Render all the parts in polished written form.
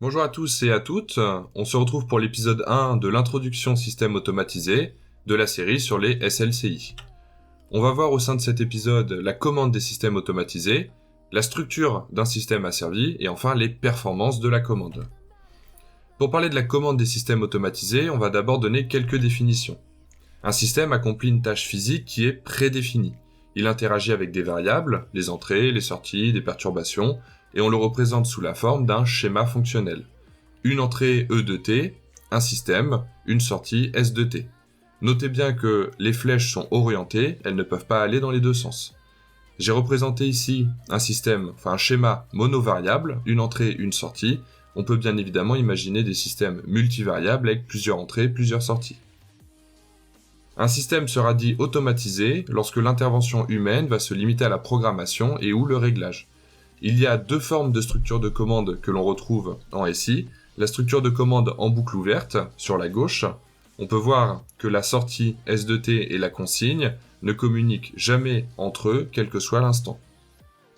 Bonjour à tous et à toutes, on se retrouve pour l'épisode 1 de l'introduction système automatisé de la série sur les SLCI. On va voir au sein de cet épisode la commande des systèmes automatisés, la structure d'un système asservi et enfin les performances de la commande. Pour parler de la commande des systèmes automatisés, on va d'abord donner quelques définitions. Un système accomplit une tâche physique qui est prédéfinie. Il interagit avec des variables, les entrées, les sorties, des perturbations, et on le représente sous la forme d'un schéma fonctionnel. Une entrée E de t, un système, une sortie S de t. Notez bien que les flèches sont orientées, elles ne peuvent pas aller dans les deux sens. J'ai représenté ici un schéma monovariable, une entrée, une sortie. On peut bien évidemment imaginer des systèmes multivariables avec plusieurs entrées, plusieurs sorties. Un système sera dit automatisé lorsque l'intervention humaine va se limiter à la programmation et ou le réglage. Il y a deux formes de structure de commande que l'on retrouve en SI. La structure de commande en boucle ouverte, sur la gauche, on peut voir que la sortie S de t et la consigne ne communiquent jamais entre eux, quel que soit l'instant.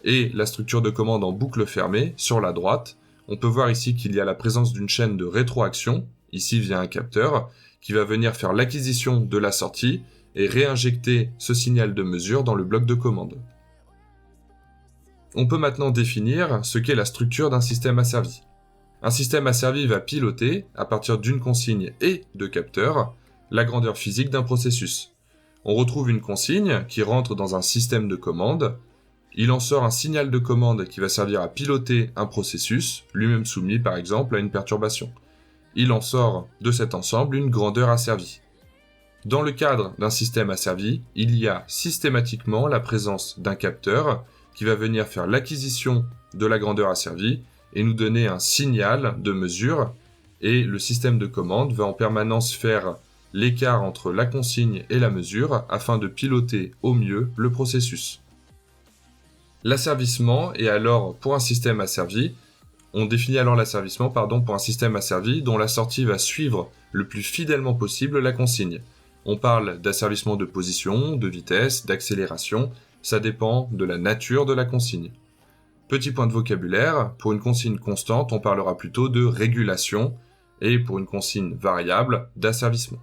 Et la structure de commande en boucle fermée, sur la droite, on peut voir ici qu'il y a la présence d'une chaîne de rétroaction, ici via un capteur, qui va venir faire l'acquisition de la sortie et réinjecter ce signal de mesure dans le bloc de commande. On peut maintenant définir ce qu'est la structure d'un système asservi. Un système asservi va piloter, à partir d'une consigne et de capteurs, la grandeur physique d'un processus. On retrouve une consigne qui rentre dans un système de commande. Il en sort un signal de commande qui va servir à piloter un processus, lui-même soumis par exemple à une perturbation. Il en sort de cet ensemble une grandeur asservie. Dans le cadre d'un système asservi, il y a systématiquement la présence d'un capteur qui va venir faire l'acquisition de la grandeur asservie et nous donner un signal de mesure, et le système de commande va en permanence faire l'écart entre la consigne et la mesure afin de piloter au mieux le processus. L'asservissement est alors pour un système asservi, on définit alors l'asservissement pour un système asservi dont la sortie va suivre le plus fidèlement possible la consigne. On parle d'asservissement de position, de vitesse, d'accélération, ça dépend de la nature de la consigne. Petit point de vocabulaire, pour une consigne constante, on parlera plutôt de régulation, et pour une consigne variable, d'asservissement.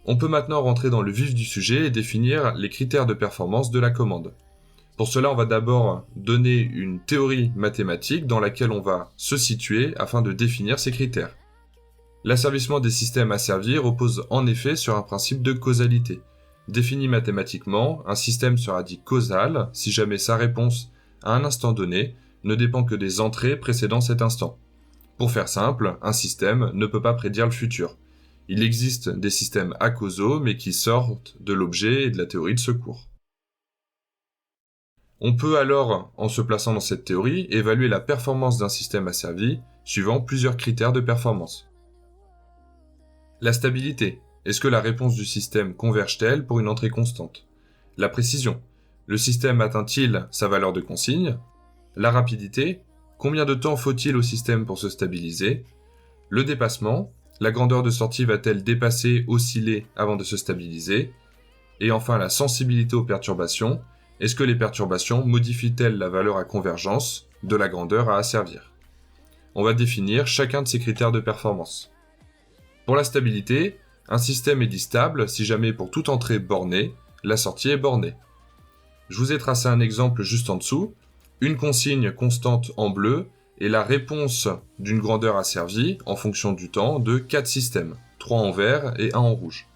On peut maintenant rentrer dans le vif du sujet et définir les critères de performance de la commande. Pour cela, on va d'abord donner une théorie mathématique dans laquelle on va se situer afin de définir ces critères. L'asservissement des systèmes asservis repose en effet sur un principe de causalité. Défini mathématiquement, un système sera dit causal si jamais sa réponse à un instant donné ne dépend que des entrées précédant cet instant. Pour faire simple, un système ne peut pas prédire le futur. Il existe des systèmes acausaux mais qui sortent de l'objet et de la théorie de secours. On peut alors, en se plaçant dans cette théorie, évaluer la performance d'un système asservi suivant plusieurs critères de performance. La stabilité. Est-ce que la réponse du système converge-t-elle pour une entrée constante ? La précision. Le système atteint-il sa valeur de consigne ? La rapidité. Combien de temps faut-il au système pour se stabiliser ? Le dépassement. La grandeur de sortie va-t-elle dépasser, osciller avant de se stabiliser ? Et enfin la sensibilité aux perturbations. Est-ce que les perturbations modifient-elles la valeur à convergence de la grandeur à asservir ? On va définir chacun de ces critères de performance. Pour la stabilité, un système est dit stable si jamais pour toute entrée bornée, la sortie est bornée. Je vous ai tracé un exemple juste en dessous. Une consigne constante en bleu est la réponse d'une grandeur asservie en fonction du temps de 4 systèmes, 3 en vert et 1 en rouge.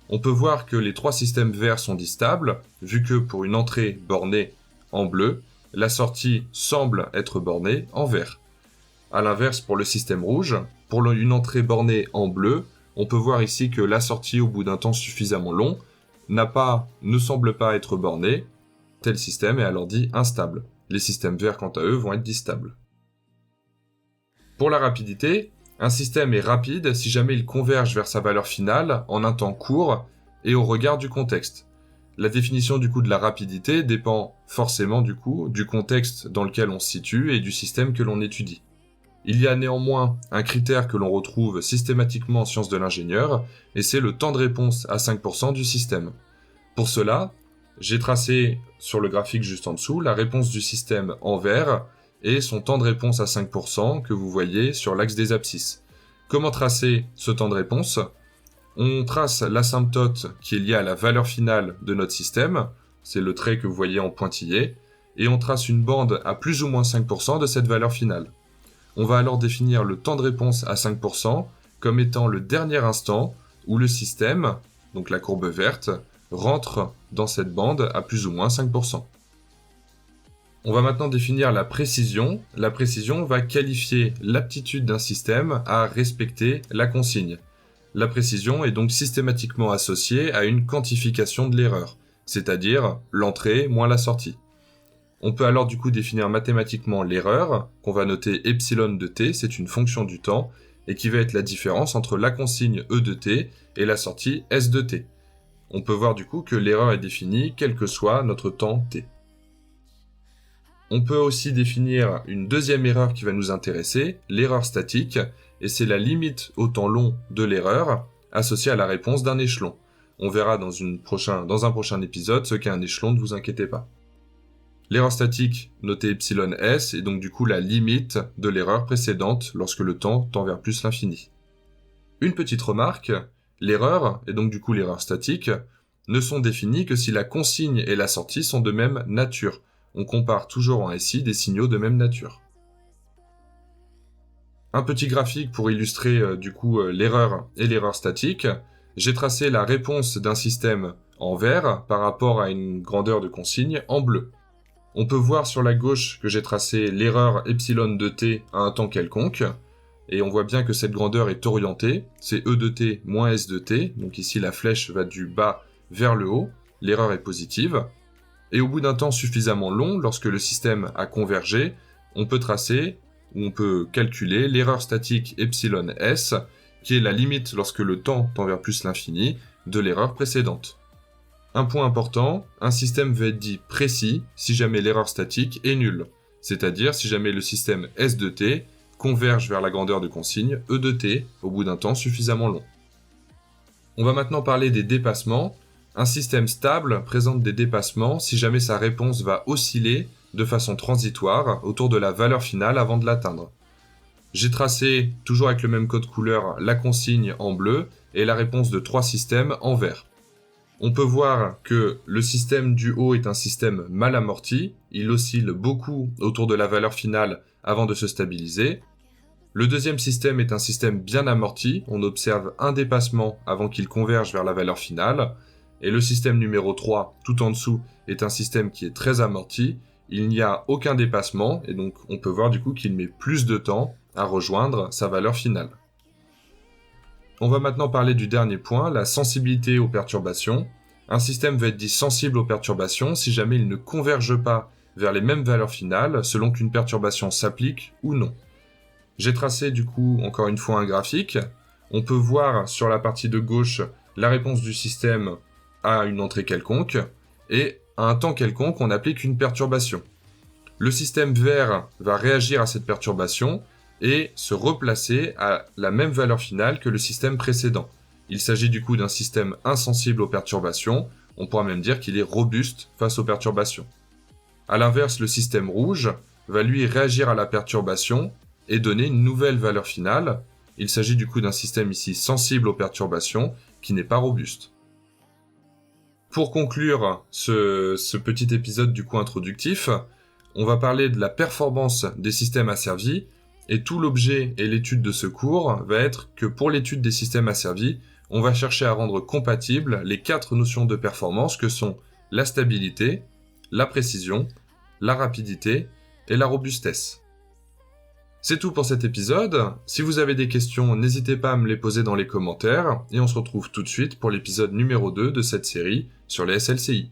On peut voir que les 3 systèmes verts sont dits stables, vu que pour une entrée bornée en bleu, la sortie semble être bornée en vert. A l'inverse, pour le système rouge, pour une entrée bornée en bleu, on peut voir ici que la sortie au bout d'un temps suffisamment long ne semble pas être bornée. Tel système est alors dit instable. Les systèmes verts, quant à eux, vont être dits stables. Pour la rapidité, un système est rapide si jamais il converge vers sa valeur finale en un temps court et au regard du contexte. La définition du coup de la rapidité dépend forcément du contexte dans lequel on se situe et du système que l'on étudie. Il y a néanmoins un critère que l'on retrouve systématiquement en sciences de l'ingénieur, et c'est le temps de réponse à 5% du système. Pour cela, j'ai tracé sur le graphique juste en dessous la réponse du système en vert et son temps de réponse à 5% que vous voyez sur l'axe des abscisses. Comment tracer ce temps de réponse ? On trace l'asymptote qui est lié à la valeur finale de notre système, c'est le trait que vous voyez en pointillé, et on trace une bande à plus ou moins 5% de cette valeur finale. On va alors définir le temps de réponse à 5% comme étant le dernier instant où le système, donc la courbe verte, rentre dans cette bande à plus ou moins 5%. On va maintenant définir la précision. La précision va qualifier l'aptitude d'un système à respecter la consigne. La précision est donc systématiquement associée à une quantification de l'erreur, c'est-à-dire l'entrée moins la sortie. On peut alors du coup définir mathématiquement l'erreur, qu'on va noter epsilon de t, c'est une fonction du temps, et qui va être la différence entre la consigne E de t et la sortie S de t. On peut voir du coup que l'erreur est définie quel que soit notre temps t. On peut aussi définir une deuxième erreur qui va nous intéresser, l'erreur statique, et c'est la limite au temps long de l'erreur associée à la réponse d'un échelon. On verra dans un prochain épisode ce qu'est un échelon, ne vous inquiétez pas. L'erreur statique, notée epsilon s, est donc du coup la limite de l'erreur précédente lorsque le temps tend vers plus l'infini. Une petite remarque, l'erreur, et donc du coup l'erreur statique, ne sont définies que si la consigne et la sortie sont de même nature. On compare toujours en SI des signaux de même nature. Un petit graphique pour illustrer l'erreur et l'erreur statique. J'ai tracé la réponse d'un système en vert par rapport à une grandeur de consigne en bleu. On peut voir sur la gauche que j'ai tracé l'erreur epsilon de t à un temps quelconque, et on voit bien que cette grandeur est orientée, c'est E de t moins S de t, donc ici la flèche va du bas vers le haut, l'erreur est positive, et au bout d'un temps suffisamment long, lorsque le système a convergé, on peut calculer l'erreur statique epsilon s, qui est la limite lorsque le temps tend vers plus l'infini de l'erreur précédente. Un point important, un système va être dit précis si jamais l'erreur statique est nulle, c'est-à-dire si jamais le système S de t converge vers la grandeur de consigne E de t au bout d'un temps suffisamment long. On va maintenant parler des dépassements. Un système stable présente des dépassements si jamais sa réponse va osciller de façon transitoire autour de la valeur finale avant de l'atteindre. J'ai tracé, toujours avec le même code couleur, la consigne en bleu et la réponse de 3 systèmes en vert. On peut voir que le système du haut est un système mal amorti, il oscille beaucoup autour de la valeur finale avant de se stabiliser. Le deuxième système est un système bien amorti, on observe un dépassement avant qu'il converge vers la valeur finale. Et le système numéro 3, tout en dessous, est un système qui est très amorti, il n'y a aucun dépassement, et donc on peut voir du coup qu'il met plus de temps à rejoindre sa valeur finale. On va maintenant parler du dernier point, la sensibilité aux perturbations. Un système va être dit sensible aux perturbations si jamais il ne converge pas vers les mêmes valeurs finales selon qu'une perturbation s'applique ou non. J'ai tracé du coup encore une fois un graphique. On peut voir sur la partie de gauche la réponse du système à une entrée quelconque, et à un temps quelconque on applique une perturbation. Le système vert va réagir à cette perturbation et se replacer à la même valeur finale que le système précédent. Il s'agit du coup d'un système insensible aux perturbations, on pourra même dire qu'il est robuste face aux perturbations. A l'inverse, le système rouge va lui réagir à la perturbation et donner une nouvelle valeur finale. Il s'agit du coup d'un système ici sensible aux perturbations qui n'est pas robuste. Pour conclure ce petit épisode du coup introductif, on va parler de la performance des systèmes asservis, et tout l'objet et l'étude de ce cours va être que pour l'étude des systèmes asservis, on va chercher à rendre compatibles les 4 notions de performance que sont la stabilité, la précision, la rapidité et la robustesse. C'est tout pour cet épisode. Si vous avez des questions, n'hésitez pas à me les poser dans les commentaires, et on se retrouve tout de suite pour l'épisode numéro 2 de cette série sur les SLCI.